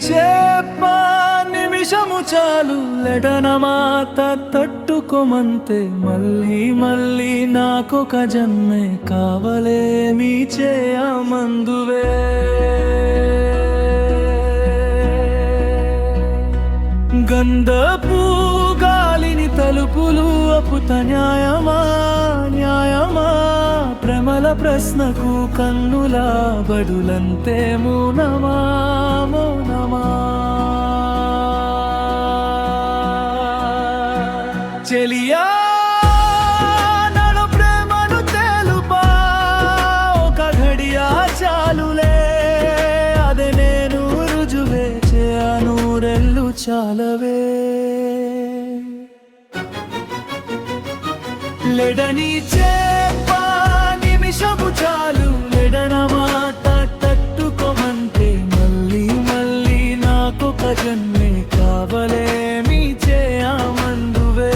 చేప నిమిషము చాలు లెడనమాత తట్టుకోమంతే మళ్ళీ మళ్ళీ నాకొక జన్మే కావలేమి చేయమందువే గంధపు గాలిని తలుపులు అపుత న్యాయమా న్యాయమా ప్రేమల ప్రశ్నకు కన్నుల బడులంతే మౌనమా మౌనమా చెలియా నన్ను ప్రేమను తెలుపా ఒక ఘడియా చాలులే అదే నేను రుజువే చేయను రెల్లు చాలవే లెడని చేప నిమిషము చాలు లెడనమాట తట్టుకోమంటే మళ్ళీ మళ్ళీ నాకొక జన్మే కావలేమి చేయమందువే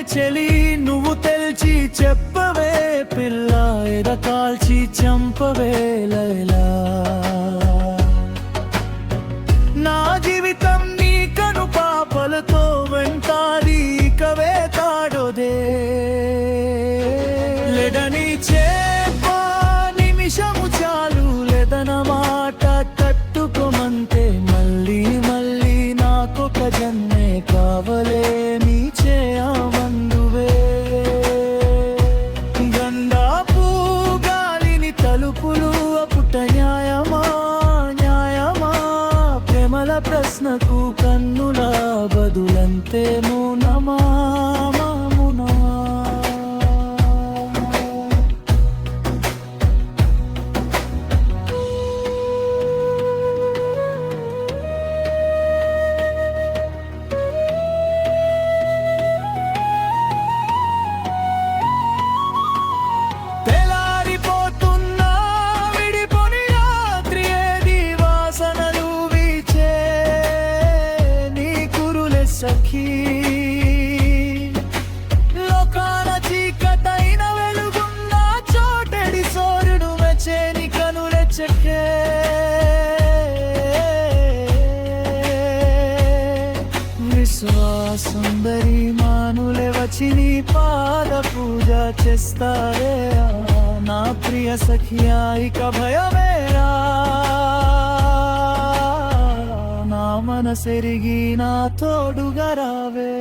చెలి నువ్వు తెల్చి చెప్పవే పిల్ల ఎద కాల్చి చంపవే లైలా నా జీవితం నీ కను పాపలతో వెంటాడి కవే తాడోదే లెడని చేప నిమిషము చాలు లెదనమాట తట్టుకోమంతే మళ్ళీ మళ్ళీ నాకొక జన్మే కావలేమి చేయమందువే గంధపు గాలిని తలుపులు అపుట న్యాయమా న్యాయమా ప్రేమల ప్రశ్నకు కన్నుల బదులంతే మౌనమా మౌనమా సఖీ లోకాల చీకటైన వెలుగున్న చోటెడి సోరుడు మెచేని కనులెచ్చకే విశ్వాసుందరి మానులే వచ్చి నీ పాద పూజ చేస్తారే నా ప్రియ సఖియా ఇక భయమేరా మనసెరిగి నా తోడుగా రావే.